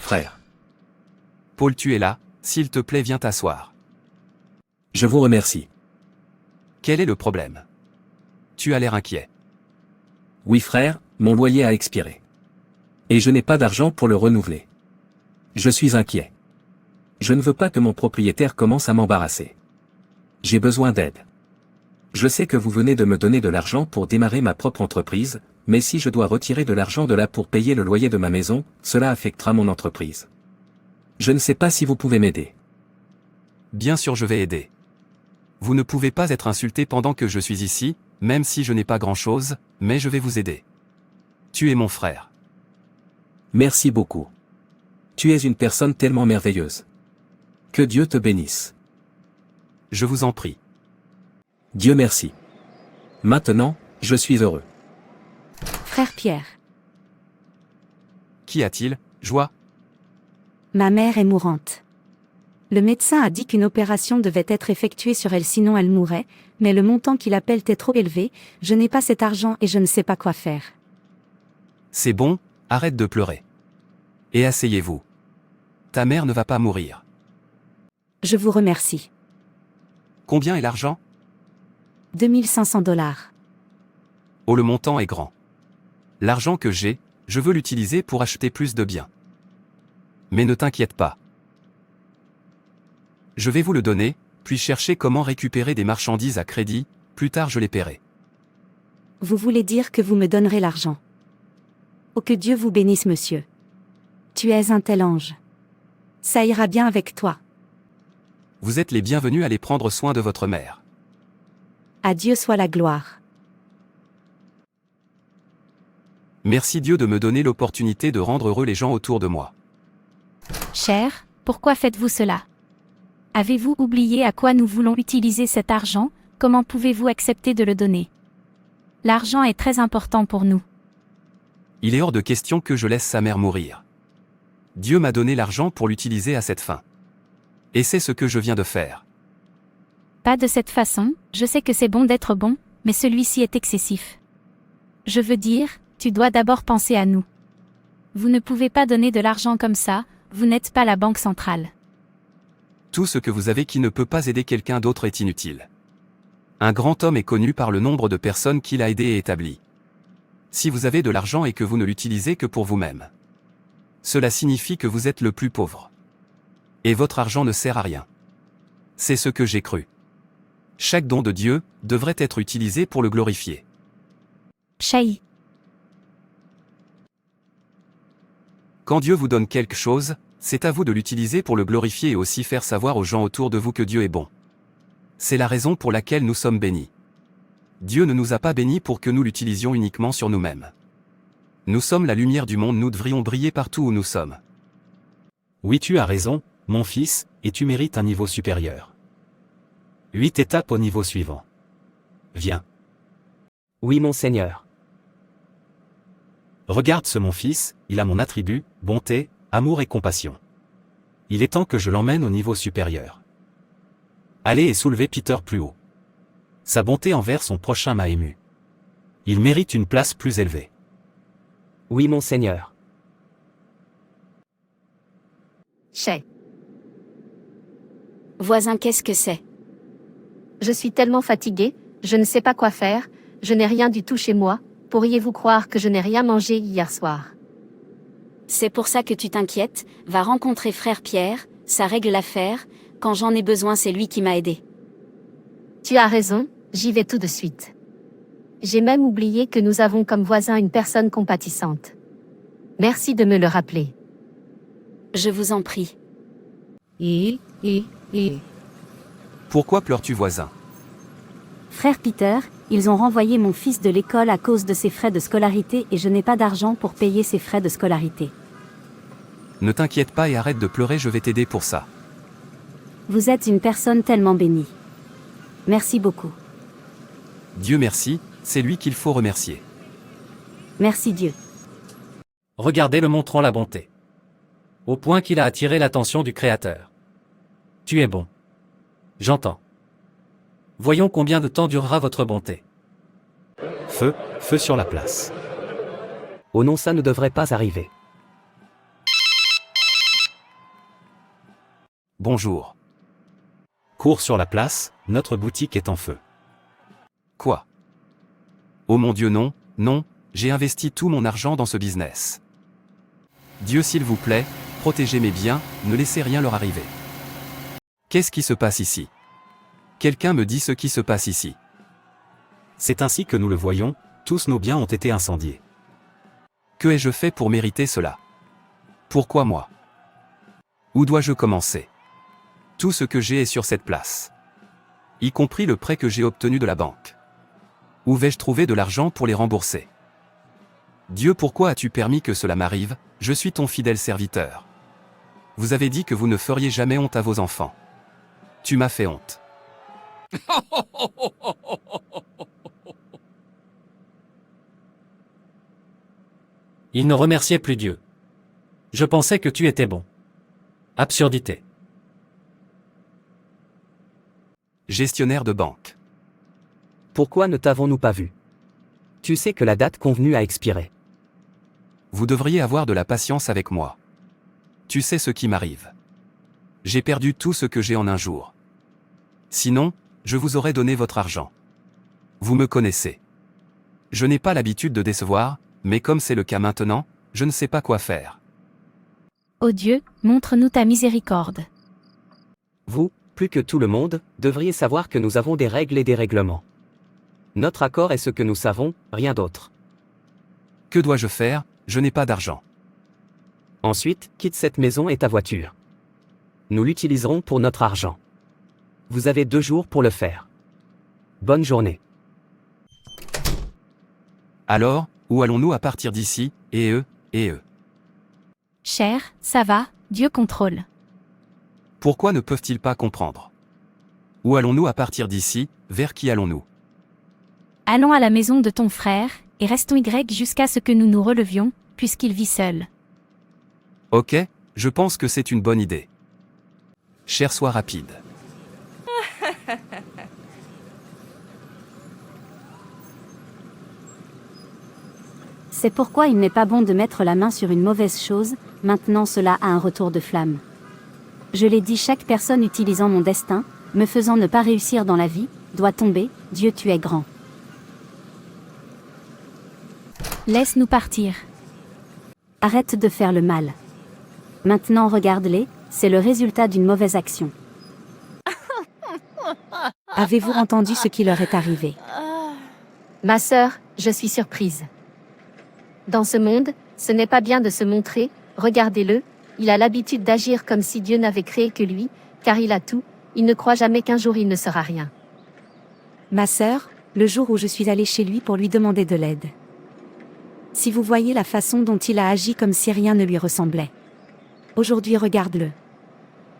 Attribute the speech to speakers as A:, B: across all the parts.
A: frère.
B: Paul, tu es là, s'il te plaît, viens t'asseoir.
A: Je vous remercie.
B: Quel est le problème? Tu as l'air inquiet.
A: Oui frère, mon loyer a expiré. Et je n'ai pas d'argent pour le renouveler. Je suis inquiet. Je ne veux pas que mon propriétaire commence à m'embarrasser. J'ai besoin d'aide. Je sais que vous venez de me donner de l'argent pour démarrer ma propre entreprise, mais si je dois retirer de l'argent de là pour payer le loyer de ma maison, cela affectera mon entreprise. Je ne sais pas si vous pouvez m'aider.
B: Bien sûr, je vais aider. Vous ne pouvez pas être insulté pendant que je suis ici, même si je n'ai pas grand-chose, mais je vais vous aider. Tu es mon frère.
A: Merci beaucoup. Tu es une personne tellement merveilleuse. Que Dieu te bénisse.
B: Je vous en prie.
A: Dieu merci. Maintenant, je suis heureux.
C: Frère Pierre.
B: Qu'y a-t-il, Joie?
C: Ma mère est mourante. Le médecin a dit qu'une opération devait être effectuée sur elle sinon elle mourrait, mais le montant qu'il appelle est trop élevé, je n'ai pas cet argent et je ne sais pas quoi faire.
B: C'est bon, arrête de pleurer. Et asseyez-vous. Ta mère ne va pas mourir.
C: Je vous remercie.
B: Combien est l'argent?
C: 2500 $.
B: Oh, le montant est grand. L'argent que j'ai, je veux l'utiliser pour acheter plus de biens. Mais ne t'inquiète pas. Je vais vous le donner, puis chercher comment récupérer des marchandises à crédit, plus tard je les paierai.
C: Vous voulez dire que vous me donnerez l'argent? Oh, que Dieu vous bénisse, monsieur. Tu es un tel ange. Ça ira bien avec toi.
B: Vous êtes les bienvenus à aller prendre soin de votre mère.
C: À Dieu soit la gloire.
B: Merci Dieu de me donner l'opportunité de rendre heureux les gens autour de moi.
D: Cher, pourquoi faites-vous cela? Avez-vous oublié à quoi nous voulons utiliser cet argent? Comment pouvez-vous accepter de le donner? L'argent est très important pour nous.
B: Il est hors de question que je laisse sa mère mourir. Dieu m'a donné l'argent pour l'utiliser à cette fin. Et c'est ce que je viens de faire.
D: Pas de cette façon, je sais que c'est bon d'être bon, mais celui-ci est excessif. Je veux dire, tu dois d'abord penser à nous. Vous ne pouvez pas donner de l'argent comme ça, vous n'êtes pas la banque centrale.
B: Tout ce que vous avez qui ne peut pas aider quelqu'un d'autre est inutile. Un grand homme est connu par le nombre de personnes qu'il a aidées et établies. Si vous avez de l'argent et que vous ne l'utilisez que pour vous-même, cela signifie que vous êtes le plus pauvre. Et votre argent ne sert à rien. C'est ce que j'ai cru. Chaque don de Dieu devrait être utilisé pour le glorifier.
D: Chahi.
B: Quand Dieu vous donne quelque chose, c'est à vous de l'utiliser pour le glorifier et aussi faire savoir aux gens autour de vous que Dieu est bon. C'est la raison pour laquelle nous sommes bénis. Dieu ne nous a pas bénis pour que nous l'utilisions uniquement sur nous-mêmes. Nous sommes la lumière du monde, nous devrions briller partout où nous sommes.
E: Oui, tu as raison, mon fils, et tu mérites un niveau supérieur. 8 étapes au niveau suivant. Viens.
F: Oui, mon Seigneur.
E: Regarde ce mon fils, il a mon attribut, bonté, amour et compassion. Il est temps que je l'emmène au niveau supérieur. Allez et soulevez Peter plus haut. Sa bonté envers son prochain m'a ému. Il mérite une place plus élevée.
F: Oui, mon Seigneur.
G: Chez.
H: Voisin, qu'est-ce que c'est?
G: Je suis tellement fatiguée, je ne sais pas quoi faire, je n'ai rien du tout chez moi, pourriez-vous croire que je n'ai rien mangé hier soir?
H: C'est pour ça que tu t'inquiètes, va rencontrer frère Pierre, ça règle l'affaire, quand j'en ai besoin c'est lui qui m'a aidé.
G: Tu as raison, j'y vais tout de suite. J'ai même oublié que nous avons comme voisin une personne compatissante. Merci de me le rappeler.
H: Je vous en prie.
B: Pourquoi pleures-tu, voisin?
C: Frère Peter, ils ont renvoyé mon fils de l'école à cause de ses frais de scolarité et je n'ai pas d'argent pour payer ses frais de scolarité.
B: Ne t'inquiète pas et arrête de pleurer, je vais t'aider pour ça.
C: Vous êtes une personne tellement bénie. Merci beaucoup.
B: Dieu merci, c'est lui qu'il faut remercier.
C: Merci Dieu.
E: Regardez-le montrant la bonté. Au point qu'il a attiré l'attention du Créateur. Tu es bon. J'entends. Voyons combien de temps durera votre bonté. Feu, feu sur la place.
F: Oh non, ça ne devrait pas arriver.
B: bonjour.
E: Cours sur la place, notre boutique est en feu.
B: Quoi? Oh mon Dieu non, non, j'ai investi tout mon argent dans ce business. Dieu s'il vous plaît, protégez mes biens, ne laissez rien leur arriver. Qu'est-ce qui se passe ici? Quelqu'un me dit ce qui se passe ici.
E: C'est ainsi que nous le voyons, tous nos biens ont été incendiés.
B: Que ai-je fait pour mériter cela? Pourquoi moi? Où dois-je commencer? Tout ce que j'ai est sur cette place. Y compris le prêt que j'ai obtenu de la banque. Où vais-je trouver de l'argent pour les rembourser? Dieu, pourquoi as-tu permis que cela m'arrive? Je suis ton fidèle serviteur. Vous avez dit que vous ne feriez jamais honte à vos enfants. Tu m'as fait honte.
I: Il ne remerciait plus Dieu. Je pensais que tu étais bon. Absurdité.
B: Gestionnaire de banque.
F: Pourquoi ne t'avons-nous pas vu? Tu sais que la date convenue a expiré.
B: Vous devriez avoir de la patience avec moi. Tu sais ce qui m'arrive. J'ai perdu tout ce que j'ai en un jour. Sinon, je vous aurais donné votre argent. Vous me connaissez. Je n'ai pas l'habitude de décevoir, mais comme c'est le cas maintenant, je ne sais pas quoi faire.
D: Ô Dieu, montre-nous ta miséricorde.
F: Vous, plus que tout le monde, devriez savoir que nous avons des règles et des règlements. Notre accord est ce que nous savons, rien d'autre.
B: Que dois-je faire? Je n'ai pas d'argent.
F: Ensuite, quitte cette maison et ta voiture. Nous l'utiliserons pour notre argent. Vous avez 2 jours pour le faire. Bonne journée.
B: Alors, où allons-nous à partir d'ici, et eux?
D: Cher, ça va, Dieu contrôle.
B: Pourquoi ne peuvent-ils pas comprendre? Où allons-nous à partir d'ici? Vers qui allons-nous?
D: Allons à la maison de ton frère, et restons jusqu'à ce que nous nous relevions, puisqu'il vit seul.
B: Ok, je pense que c'est une bonne idée. Cher, sois rapide.
C: C'est pourquoi il n'est pas bon de mettre la main sur une mauvaise chose, maintenant cela a un retour de flamme. Je l'ai dit, chaque personne utilisant mon destin, me faisant ne pas réussir dans la vie, doit tomber. Dieu, tu es grand.
D: Laisse-nous partir.
C: Arrête de faire le mal. Maintenant regarde-les, c'est le résultat d'une mauvaise action. Avez-vous entendu ce qui leur est arrivé?
G: Ma sœur, je suis surprise. Dans ce monde, ce n'est pas bien de se montrer, regardez-le, il a l'habitude d'agir comme si Dieu n'avait créé que lui, car il a tout, il ne croit jamais qu'un jour il ne sera rien.
C: Ma sœur, le jour où je suis allée chez lui pour lui demander de l'aide. Si vous voyez la façon dont il a agi comme si rien ne lui ressemblait. Aujourd'hui regarde-le.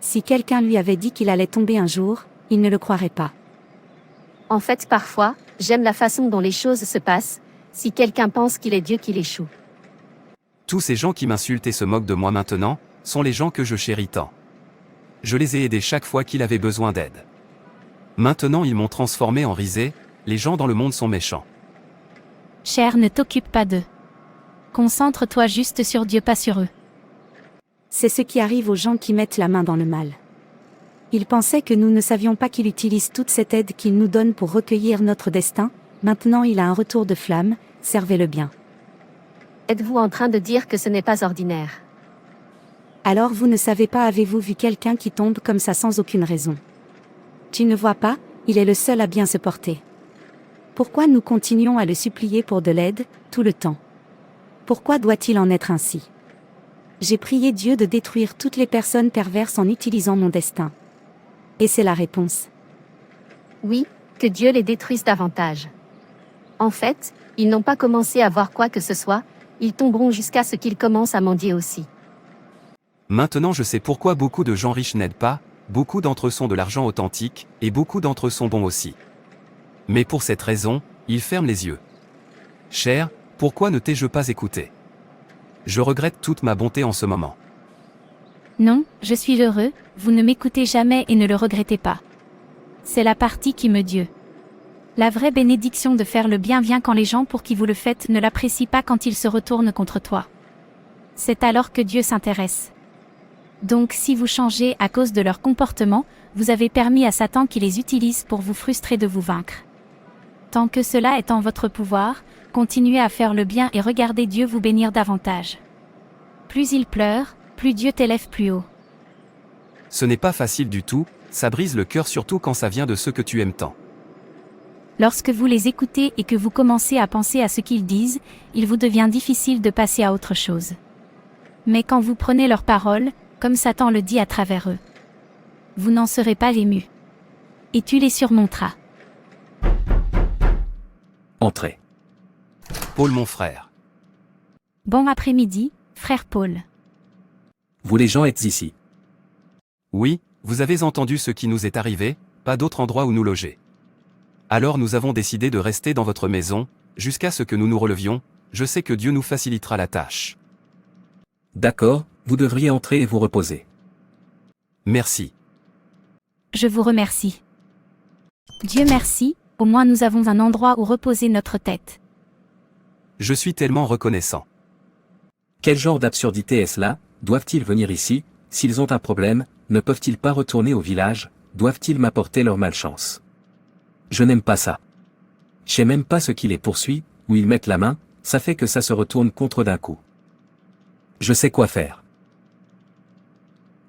C: Si quelqu'un lui avait dit qu'il allait tomber un jour, il ne le croirait pas.
G: En fait, parfois, j'aime la façon dont les choses se passent, si quelqu'un pense qu'il est Dieu qu'il échoue.
B: Tous ces gens qui m'insultent et se moquent de moi maintenant, sont les gens que je chéris tant. Je les ai aidés chaque fois qu'il avait besoin d'aide. Maintenant ils m'ont transformé en risée, les gens dans le monde sont méchants.
D: Cher, ne t'occupe pas d'eux. Concentre-toi juste sur Dieu, pas sur eux.
C: C'est ce qui arrive aux gens qui mettent la main dans le mal. Ils pensaient que nous ne savions pas qu'il utilise toute cette aide qu'il nous donne pour recueillir notre destin, maintenant il a un retour de flamme, servez-le bien.
G: Êtes-vous en train de dire que ce n'est pas ordinaire?
C: Alors vous ne savez pas, avez-vous vu quelqu'un qui tombe comme ça sans aucune raison? Tu ne vois pas, il est le seul à bien se porter. Pourquoi nous continuons à le supplier pour de l'aide, tout le temps? Pourquoi doit-il en être ainsi? J'ai prié Dieu de détruire toutes les personnes perverses en utilisant mon destin. Et c'est la réponse.
G: Oui, que Dieu les détruise davantage. En fait, ils n'ont pas commencé à voir quoi que ce soit, ils tomberont jusqu'à ce qu'ils commencent à mendier aussi.
B: Maintenant je sais pourquoi beaucoup de gens riches n'aident pas, beaucoup d'entre eux sont de l'argent authentique, et beaucoup d'entre eux sont bons aussi. Mais pour cette raison, ils ferment les yeux. Cher, pourquoi ne t'ai-je pas écouté? Je regrette toute ma bonté en ce moment.
D: Non, je suis heureux, vous ne m'écoutez jamais et ne le regrettez pas. C'est la partie qui me Dieu. La vraie bénédiction de faire le bien vient quand les gens pour qui vous le faites ne l'apprécient pas quand ils se retournent contre toi. C'est alors que Dieu s'intéresse. Donc si vous changez à cause de leur comportement, vous avez permis à Satan qui les utilise pour vous frustrer de vous vaincre. Tant que cela est en votre pouvoir, continuez à faire le bien et regardez Dieu vous bénir davantage. Plus il pleure, plus Dieu t'élève plus haut.
B: Ce n'est pas facile du tout, ça brise le cœur surtout quand ça vient de ceux que tu aimes tant.
D: Lorsque vous les écoutez et que vous commencez à penser à ce qu'ils disent, il vous devient difficile de passer à autre chose. Mais quand vous prenez leurs paroles, comme Satan le dit à travers eux, vous n'en serez pas ému. Et tu les surmonteras.
A: Entrez.
B: Paul mon frère.
D: Bon après-midi, frère Paul.
A: Vous les gens êtes ici.
B: Oui, vous avez entendu ce qui nous est arrivé, pas d'autre endroit où nous loger. Alors nous avons décidé de rester dans votre maison, jusqu'à ce que nous nous relevions, je sais que Dieu nous facilitera la tâche.
A: D'accord, vous devriez entrer et vous reposer.
B: Merci.
D: Je vous remercie. Dieu merci, au moins nous avons un endroit où reposer notre tête.
B: Je suis tellement reconnaissant.
A: Quel genre d'absurdité est-ce là? Doivent-ils venir ici? S'ils ont un problème, ne peuvent-ils pas retourner au village? Doivent-ils m'apporter leur malchance? Je n'aime pas ça. Je sais même pas ce qui les poursuit, où ils mettent la main, ça fait que ça se retourne contre d'un coup. Je sais quoi faire.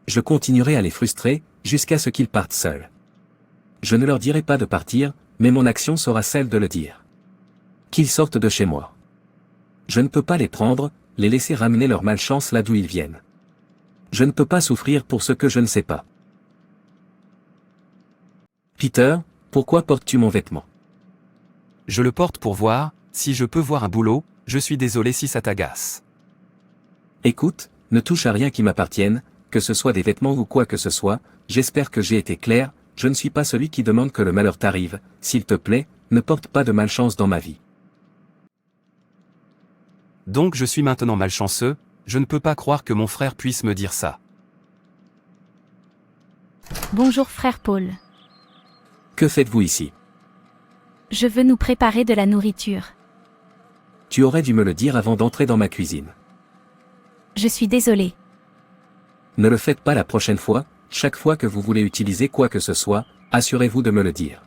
A: Je continuerai à les frustrer, jusqu'à ce qu'ils partent seuls. Je ne leur dirai pas de partir, mais mon action sera celle de le dire. Qu'ils sortent de chez moi. Je ne peux pas les prendre, les laisser ramener leur malchance là d'où ils viennent. Je ne peux pas souffrir pour ce que je ne sais pas. Peter, pourquoi portes-tu mon vêtement?
B: Je le porte pour voir, si je peux voir un boulot, je suis désolé si ça t'agace.
A: Écoute, ne touche à rien qui m'appartienne, que ce soit des vêtements ou quoi que ce soit, j'espère que j'ai été clair, je ne suis pas celui qui demande que le malheur t'arrive, s'il te plaît, ne porte pas de malchance dans ma vie.
B: Donc je suis maintenant malchanceux, je ne peux pas croire que mon frère puisse me dire ça.
D: Bonjour frère Paul.
A: Que faites-vous ici?
D: Je veux nous préparer de la nourriture.
A: Tu aurais dû me le dire avant d'entrer dans ma cuisine.
D: Je suis désolé.
A: Ne le faites pas la prochaine fois, chaque fois que vous voulez utiliser quoi que ce soit, assurez-vous de me le dire.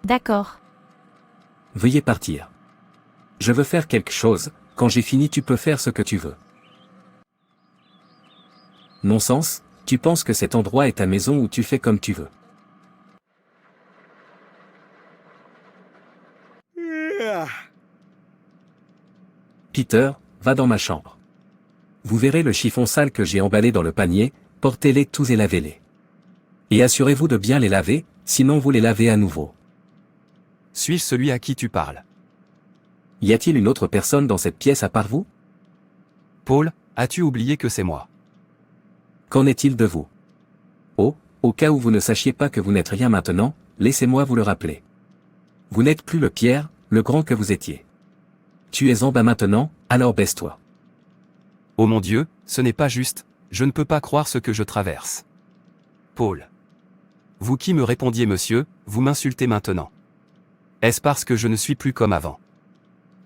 D: D'accord.
A: Veuillez partir. Je veux faire quelque chose, quand j'ai fini tu peux faire ce que tu veux. Non-sens, tu penses que cet endroit est ta maison où tu fais comme tu veux. Peter, va dans ma chambre. Vous verrez le chiffon sale que j'ai emballé dans le panier, portez-les tous et lavez-les. Et assurez-vous de bien les laver, sinon vous les lavez à nouveau.
B: Suis-je celui à qui tu parles?
A: Y a-t-il une autre personne dans cette pièce à part vous?
B: Paul, as-tu oublié que c'est moi?
A: Qu'en est-il de vous? Oh, au cas où vous ne sachiez pas que vous n'êtes rien maintenant, laissez-moi vous le rappeler. Vous n'êtes plus le Pierre, le grand que vous étiez. Tu es en bas maintenant, alors baisse-toi.
B: Oh mon Dieu, ce n'est pas juste, je ne peux pas croire ce que je traverse. Paul. Vous qui me répondiez monsieur, vous m'insultez maintenant. Est-ce parce que je ne suis plus comme avant?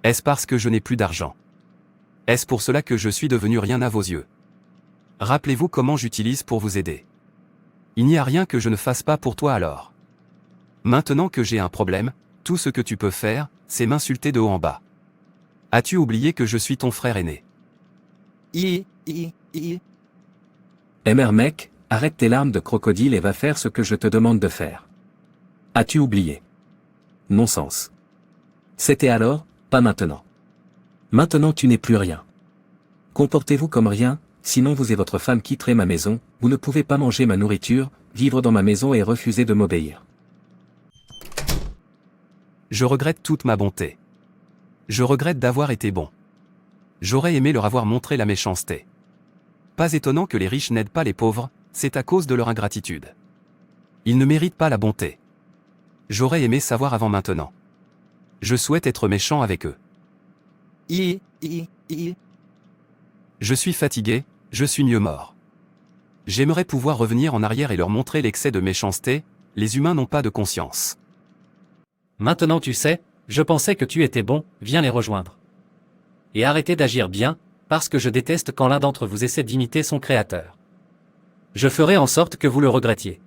B: Est-ce parce que je n'ai plus d'argent? Est-ce pour cela que je suis devenu rien à vos yeux? Rappelez-vous comment j'utilise pour vous aider. Il n'y a rien que je ne fasse pas pour toi alors. Maintenant que j'ai un problème, tout ce que tu peux faire, c'est m'insulter de haut en bas. As-tu oublié que je suis ton frère aîné?
A: Mr. mec, arrête tes larmes de crocodile et va faire ce que je te demande de faire. As-tu oublié? Non-sens. C'était alors, pas maintenant. Maintenant tu n'es plus rien. Comportez-vous comme rien, sinon vous et votre femme quitterez ma maison, vous ne pouvez pas manger ma nourriture, vivre dans ma maison et refuser de m'obéir.
B: Je regrette toute ma bonté. Je regrette d'avoir été bon. J'aurais aimé leur avoir montré la méchanceté. Pas étonnant que les riches n'aident pas les pauvres, c'est à cause de leur ingratitude. Ils ne méritent pas la bonté. J'aurais aimé savoir avant maintenant. Je souhaite être méchant avec eux. Je suis fatigué, je suis mieux mort. J'aimerais pouvoir revenir en arrière et leur montrer l'excès de méchanceté, les humains n'ont pas de conscience.
I: Maintenant tu sais, je pensais que tu étais bon, viens les rejoindre. Et arrêtez d'agir bien, parce que je déteste quand l'un d'entre vous essaie d'imiter son créateur. Je ferai en sorte que vous le regrettiez.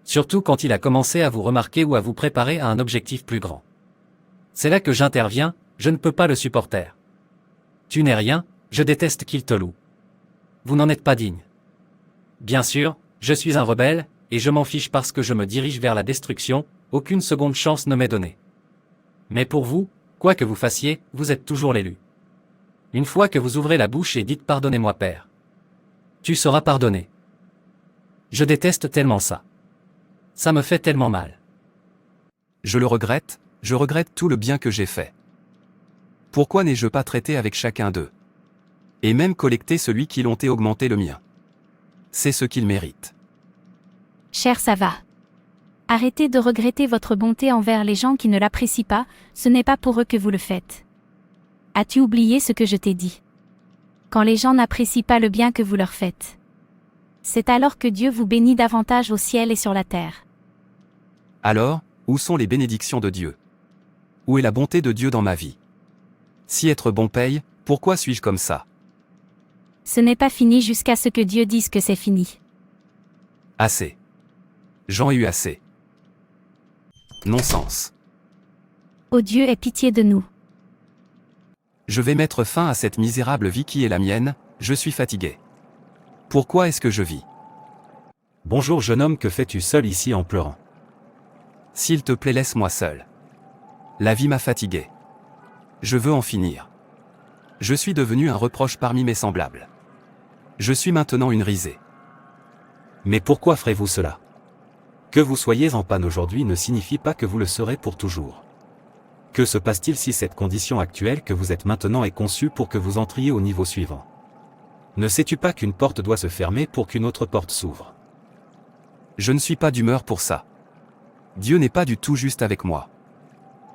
I: Surtout quand il a commencé à vous remarquer ou à vous préparer à un objectif plus grand. C'est là que j'interviens, je ne peux pas le supporter. Tu n'es rien, je déteste qu'il te loue. Vous n'en êtes pas digne. Bien sûr, je suis un rebelle, et je m'en fiche parce que je me dirige vers la destruction, aucune seconde chance ne m'est donnée. Mais pour vous, quoi que vous fassiez, vous êtes toujours l'élu. Une fois que vous ouvrez la bouche et dites « Pardonnez-moi Père », tu seras pardonné. Je déteste tellement ça. Ça me fait tellement mal.
B: Je le regrette, je regrette tout le bien que j'ai fait. Pourquoi n'ai-je pas traité avec chacun d'eux? Et même collecté celui qui l'ont et augmenté le mien. C'est ce qu'il mérite.
D: Cher Sava. Arrêtez de regretter votre bonté envers les gens qui ne l'apprécient pas, ce n'est pas pour eux que vous le faites. As-tu oublié ce que je t'ai dit? Quand les gens n'apprécient pas le bien que vous leur faites, c'est alors que Dieu vous bénit davantage au ciel et sur la terre.
B: Alors, où sont les bénédictions de Dieu? Où est la bonté de Dieu dans ma vie? Si être bon paye, pourquoi suis-je comme ça?
D: Ce n'est pas fini jusqu'à ce que Dieu dise que c'est fini.
B: Assez. J'en ai eu assez. Non-sens.
D: Ô Dieu, aie pitié de nous.
B: Je vais mettre fin à cette misérable vie qui est la mienne, je suis fatigué. Pourquoi est-ce que je vis?
E: Bonjour jeune homme, que fais-tu seul ici en pleurant?
B: S'il te plaît, laisse-moi seul. La vie m'a fatigué. Je veux en finir. Je suis devenu un reproche parmi mes semblables. Je suis maintenant une risée.
E: Mais pourquoi ferez-vous cela? Que vous soyez en panne aujourd'hui ne signifie pas que vous le serez pour toujours. Que se passe-t-il si cette condition actuelle que vous êtes maintenant est conçue pour que vous entriez au niveau suivant? Ne sais-tu pas qu'une porte doit se fermer pour qu'une autre porte s'ouvre?
B: Je ne suis pas d'humeur pour ça. Dieu n'est pas du tout juste avec moi.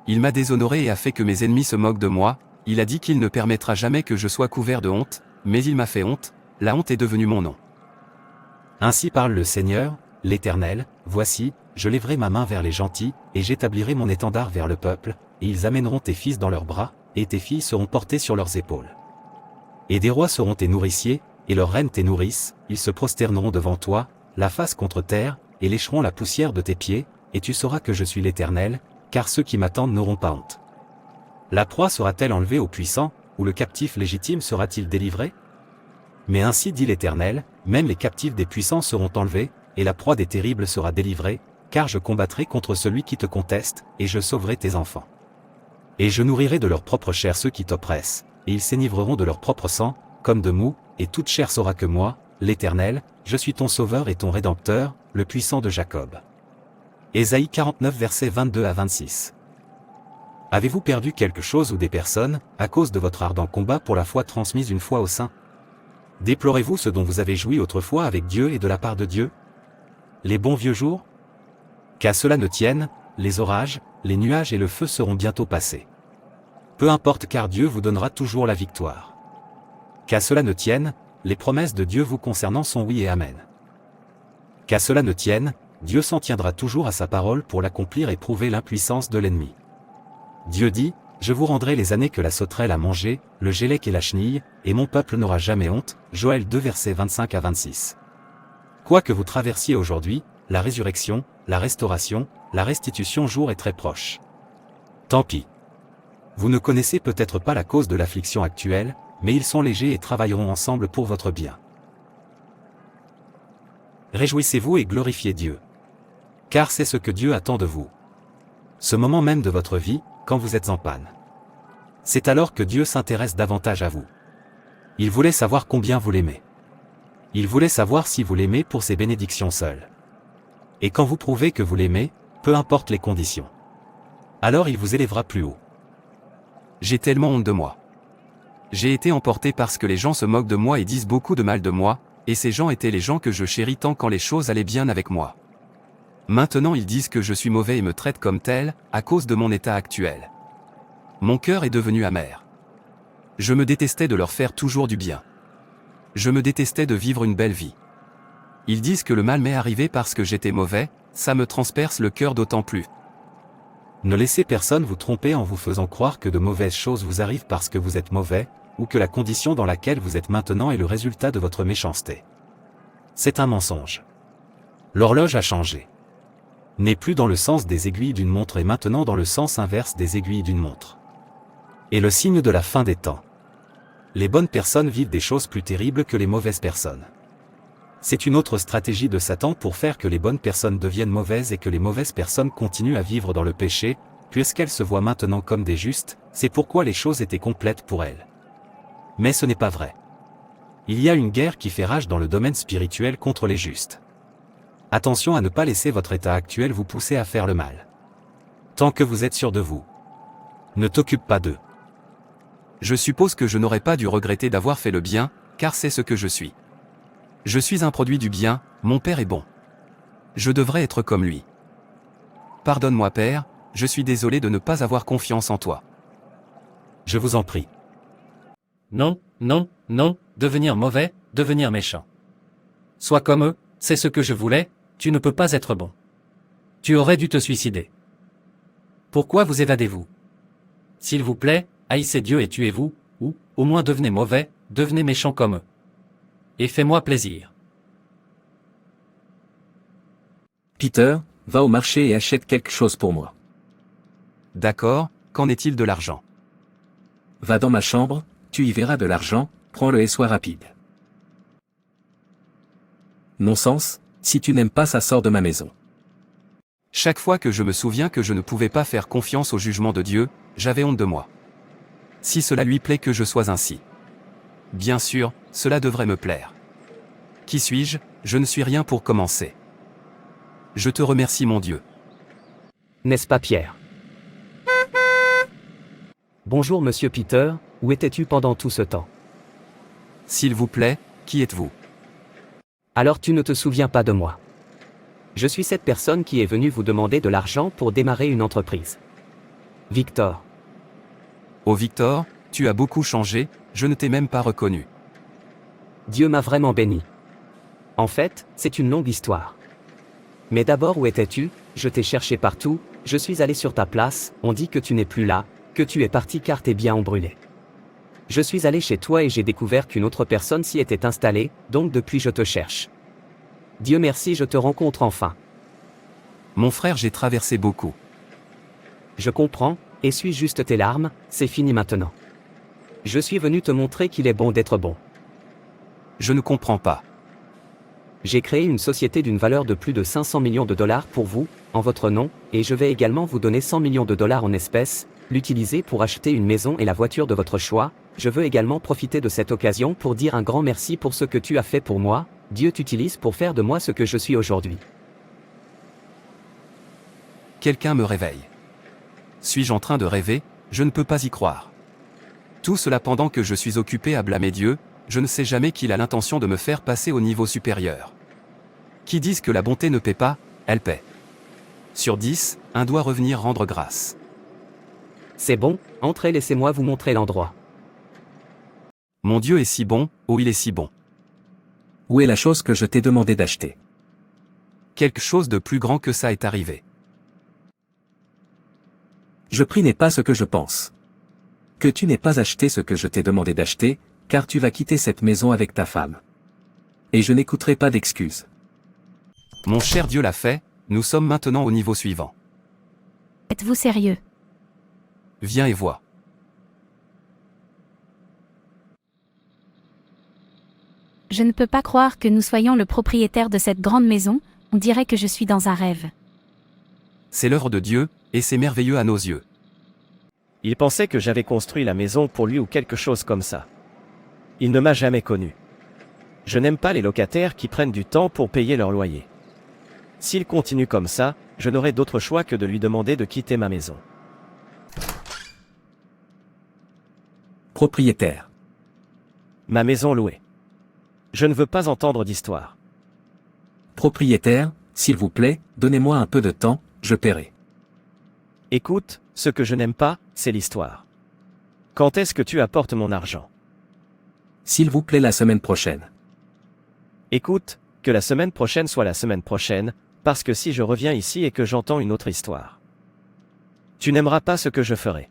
B: Il m'a déshonoré et a fait que mes ennemis se moquent de moi, il a dit qu'il ne permettra jamais que je sois couvert de honte, mais il m'a fait honte, la honte est devenue mon nom.
E: Ainsi parle le Seigneur, l'Éternel, voici, je lèverai ma main vers les gentils, et j'établirai mon étendard vers le peuple, et ils amèneront tes fils dans leurs bras, et tes filles seront portées sur leurs épaules. Et des rois seront tes nourriciers, et leurs reines tes nourrices, ils se prosterneront devant toi, la face contre terre, et lécheront la poussière de tes pieds, et tu sauras que je suis l'Éternel, car ceux qui m'attendent n'auront pas honte. La proie sera-t-elle enlevée aux puissants, ou le captif légitime sera-t-il délivré? Mais ainsi dit l'Éternel, même les captifs des puissants seront enlevés, et la proie des terribles sera délivrée, car je combattrai contre celui qui te conteste, et je sauverai tes enfants. Et je nourrirai de leur propre chair ceux qui t'oppressent, et ils s'énivreront de leur propre sang, comme de mou, et toute chair saura que moi, l'Éternel, je suis ton sauveur et ton rédempteur, le puissant de Jacob. Ésaïe 49 versets 22 à 26. Avez-vous perdu quelque chose ou des personnes, à cause de votre ardent combat pour la foi transmise une fois au sein? Déplorez-vous ce dont vous avez joui autrefois avec Dieu et de la part de Dieu? Les bons vieux jours? Qu'à cela ne tienne, les orages, les nuages et le feu seront bientôt passés. Peu importe, car Dieu vous donnera toujours la victoire. Qu'à cela ne tienne, les promesses de Dieu vous concernant sont oui et amen. Qu'à cela ne tienne, Dieu s'en tiendra toujours à sa parole pour l'accomplir et prouver l'impuissance de l'ennemi. Dieu dit, je vous rendrai les années que la sauterelle a mangé, le gélec et la chenille, et mon peuple n'aura jamais honte. Joël 2 versets 25 à 26. Quoi que vous traversiez aujourd'hui, la résurrection, la restauration, la restitution jour est très proche. Tant pis. Vous ne connaissez peut-être pas la cause de l'affliction actuelle, mais ils sont légers et travailleront ensemble pour votre bien. Réjouissez-vous et glorifiez Dieu. Car c'est ce que Dieu attend de vous. Ce moment même de votre vie, quand vous êtes en panne. C'est alors que Dieu s'intéresse davantage à vous. Il voulait savoir combien vous l'aimez. Il voulait savoir si vous l'aimez pour ses bénédictions seules. Et quand vous prouvez que vous l'aimez, peu importe les conditions, alors il vous élèvera plus haut. J'ai tellement honte de moi. J'ai été emporté parce que les gens se moquent de moi et disent beaucoup de mal de moi, et ces gens étaient les gens que je chéris tant quand les choses allaient bien avec moi. Maintenant ils disent que je suis mauvais et me traitent comme tel, à cause de mon état actuel. Mon cœur est devenu amer. Je me détestais de leur faire toujours du bien. Je me détestais de vivre une belle vie. Ils disent que le mal m'est arrivé parce que j'étais mauvais, ça me transperce le cœur d'autant plus. Ne laissez personne vous tromper en vous faisant croire que de mauvaises choses vous arrivent parce que vous êtes mauvais, ou que la condition dans laquelle vous êtes maintenant est le résultat de votre méchanceté. C'est un mensonge. L'horloge a changé. N'est plus dans le sens des aiguilles d'une montre et maintenant dans le sens inverse des aiguilles d'une montre. Et le signe de la fin des temps. Les bonnes personnes vivent des choses plus terribles que les mauvaises personnes. C'est une autre stratégie de Satan pour faire que les bonnes personnes deviennent mauvaises et que les mauvaises personnes continuent à vivre dans le péché, puisqu'elles se voient maintenant comme des justes, c'est pourquoi les choses étaient complètes pour elles. Mais ce n'est pas vrai. Il y a une guerre qui fait rage dans le domaine spirituel contre les justes. Attention à ne pas laisser votre état actuel vous pousser à faire le mal. Tant que vous êtes sûr de vous. Ne t'occupe pas d'eux.
B: Je suppose que je n'aurais pas dû regretter d'avoir fait le bien, car c'est ce que je suis. Je suis un produit du bien, mon Père est bon. Je devrais être comme lui. Pardonne-moi Père, je suis désolé de ne pas avoir confiance en toi.
E: Je vous en prie.
I: Non, non, non, devenir mauvais, devenir méchant. Sois comme eux, c'est ce que je voulais, tu ne peux pas être bon. Tu aurais dû te suicider. Pourquoi vous évadez-vous? S'il vous plaît, haïssez Dieu et tuez-vous, ou, au moins devenez mauvais, devenez méchant comme eux. Et fais-moi plaisir.
A: Peter, va au marché et achète quelque chose pour moi.
B: D'accord, qu'en est-il de l'argent?
A: Va dans ma chambre, tu y verras de l'argent, prends-le et sois rapide. Non-sens, si tu n'aimes pas ça sort de ma maison.
B: Chaque fois que je me souviens que je ne pouvais pas faire confiance au jugement de Dieu, j'avais honte de moi. Si cela lui plaît que je sois ainsi. Bien sûr, cela devrait me plaire. Qui suis-je? Je ne suis rien pour commencer. Je te remercie mon Dieu.
F: N'est-ce pas Pierre? Bonjour Monsieur Peter, où étais-tu pendant tout ce temps?
B: S'il vous plaît, qui êtes-vous?
F: Alors tu ne te souviens pas de moi. Je suis cette personne qui est venue vous demander de l'argent pour démarrer une entreprise. Victor.
B: Oh Victor, tu as beaucoup changé, je ne t'ai même pas reconnu.
F: Dieu m'a vraiment béni. En fait, c'est une longue histoire. Mais d'abord où étais-tu? Je t'ai cherché partout, je suis allé sur ta place, on dit que tu n'es plus là, que tu es parti car tes biens ont brûlé. Je suis allé chez toi et j'ai découvert qu'une autre personne s'y était installée, donc depuis je te cherche. Dieu merci je te rencontre enfin.
B: Mon frère j'ai traversé beaucoup.
F: Je comprends, essuie juste tes larmes, c'est fini maintenant. Je suis venu te montrer qu'il est bon d'être bon.
B: Je ne comprends pas.
F: J'ai créé une société d'une valeur de plus de 500 millions de dollars pour vous, en votre nom, et je vais également vous donner 100 millions de dollars en espèces, l'utiliser pour acheter une maison et la voiture de votre choix. Je veux également profiter de cette occasion pour dire un grand merci pour ce que tu as fait pour moi, Dieu t'utilise pour faire de moi ce que je suis aujourd'hui.
B: Quelqu'un me réveille. Suis-je en train de rêver? Je ne peux pas y croire. Tout cela pendant que je suis occupé à blâmer Dieu, je ne sais jamais qu'il a l'intention de me faire passer au niveau supérieur. Qui disent que la bonté ne paie pas, elle paie. Sur 10, un doit revenir rendre grâce.
F: C'est bon, entrez, laissez-moi vous montrer l'endroit.
B: Mon Dieu est si bon, oh il est si bon.
A: Où est la chose que je t'ai demandé d'acheter?
B: Quelque chose de plus grand que ça est arrivé.
A: Je prie n'est pas ce que je pense. Que tu n'aies pas acheté ce que je t'ai demandé d'acheter, car tu vas quitter cette maison avec ta femme. Et je n'écouterai pas d'excuses.
B: Mon cher Dieu l'a fait, nous sommes maintenant au niveau suivant.
D: Êtes-vous sérieux?
B: Viens et vois.
D: Je ne peux pas croire que nous soyons le propriétaire de cette grande maison, on dirait que je suis dans un rêve.
B: C'est l'œuvre de Dieu, et c'est merveilleux à nos yeux.
J: Il pensait que j'avais construit la maison pour lui ou quelque chose comme ça. Il ne m'a jamais connu. Je n'aime pas les locataires qui prennent du temps pour payer leur loyer. S'il continue comme ça, je n'aurai d'autre choix que de lui demander de quitter ma maison.
A: Propriétaire.
J: Ma maison louée. Je ne veux pas entendre d'histoire.
A: Propriétaire, s'il vous plaît, donnez-moi un peu de temps, je paierai.
J: Écoute, ce que je n'aime pas, c'est l'histoire. Quand est-ce que tu apportes mon argent?
A: S'il vous plaît, la semaine prochaine.
J: Écoute, que la semaine prochaine soit la semaine prochaine, parce que si je reviens ici et que j'entends une autre histoire, tu n'aimeras pas ce que je ferai.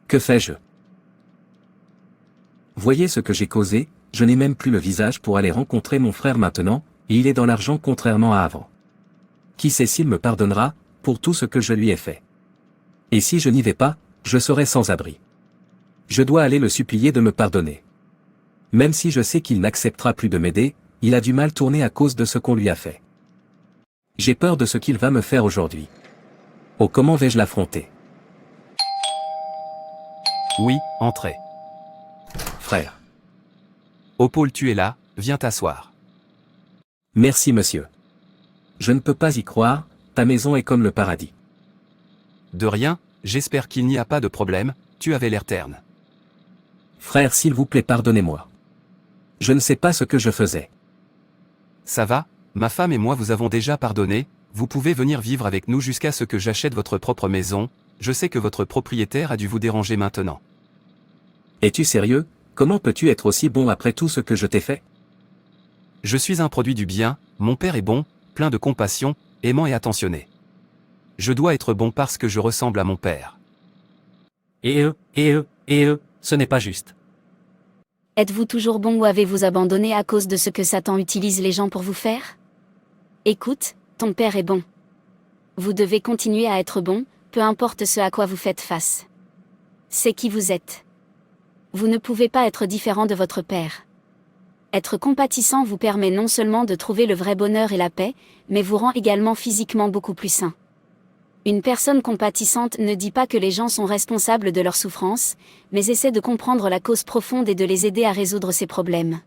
A: Que fais-je? Voyez ce que j'ai causé, je n'ai même plus le visage pour aller rencontrer mon frère maintenant, et il est dans l'argent contrairement à avant. Qui sait s'il me pardonnera, pour tout ce que je lui ai fait. Et si je n'y vais pas, je serai sans abri. Je dois aller le supplier de me pardonner. Même si je sais qu'il n'acceptera plus de m'aider, il a du mal tourné à cause de ce qu'on lui a fait. J'ai peur de ce qu'il va me faire aujourd'hui. Oh, comment vais-je l'affronter?
B: Oui, entrez.
A: Frère.
B: Oh Paul, tu es là, viens t'asseoir.
A: Merci monsieur. Je ne peux pas y croire, ta maison est comme le paradis.
B: De rien, j'espère qu'il n'y a pas de problème, tu avais l'air terne.
A: Frère, s'il vous plaît, pardonnez-moi. Je ne sais pas ce que je faisais.
B: Ça va, ma femme et moi vous avons déjà pardonné, vous pouvez venir vivre avec nous jusqu'à ce que j'achète votre propre maison, je sais que votre propriétaire a dû vous déranger maintenant.
A: Es-tu sérieux? Comment peux-tu être aussi bon après tout ce que je t'ai fait?
B: Je suis un produit du bien, mon père est bon, plein de compassion, aimant et attentionné. Je dois être bon parce que je ressemble à mon père.
I: Ce n'est pas juste.
H: Êtes-vous toujours bon ou avez-vous abandonné à cause de ce que Satan utilise les gens pour vous faire? Écoute, ton père est bon. Vous devez continuer à être bon, peu importe ce à quoi vous faites face. C'est qui vous êtes. Vous ne pouvez pas être différent de votre père. Être compatissant vous permet non seulement de trouver le vrai bonheur et la paix, mais vous rend également physiquement beaucoup plus sain. Une personne compatissante ne dit pas que les gens sont responsables de leurs souffrances, mais essaie de comprendre la cause profonde et de les aider à résoudre ces problèmes.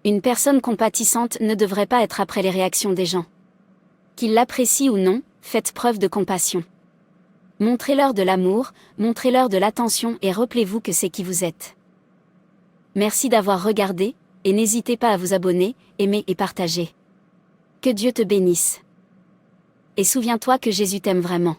H: Une personne compatissante ne devrait pas être après les réactions des gens. Qu'ils l'apprécient ou non, faites preuve de compassion. Montrez-leur de l'amour, montrez-leur de l'attention et rappelez-vous que c'est qui vous êtes. Merci d'avoir regardé, et n'hésitez pas à vous abonner, aimer et partager. Que Dieu te bénisse. Et souviens-toi que Jésus t'aime vraiment.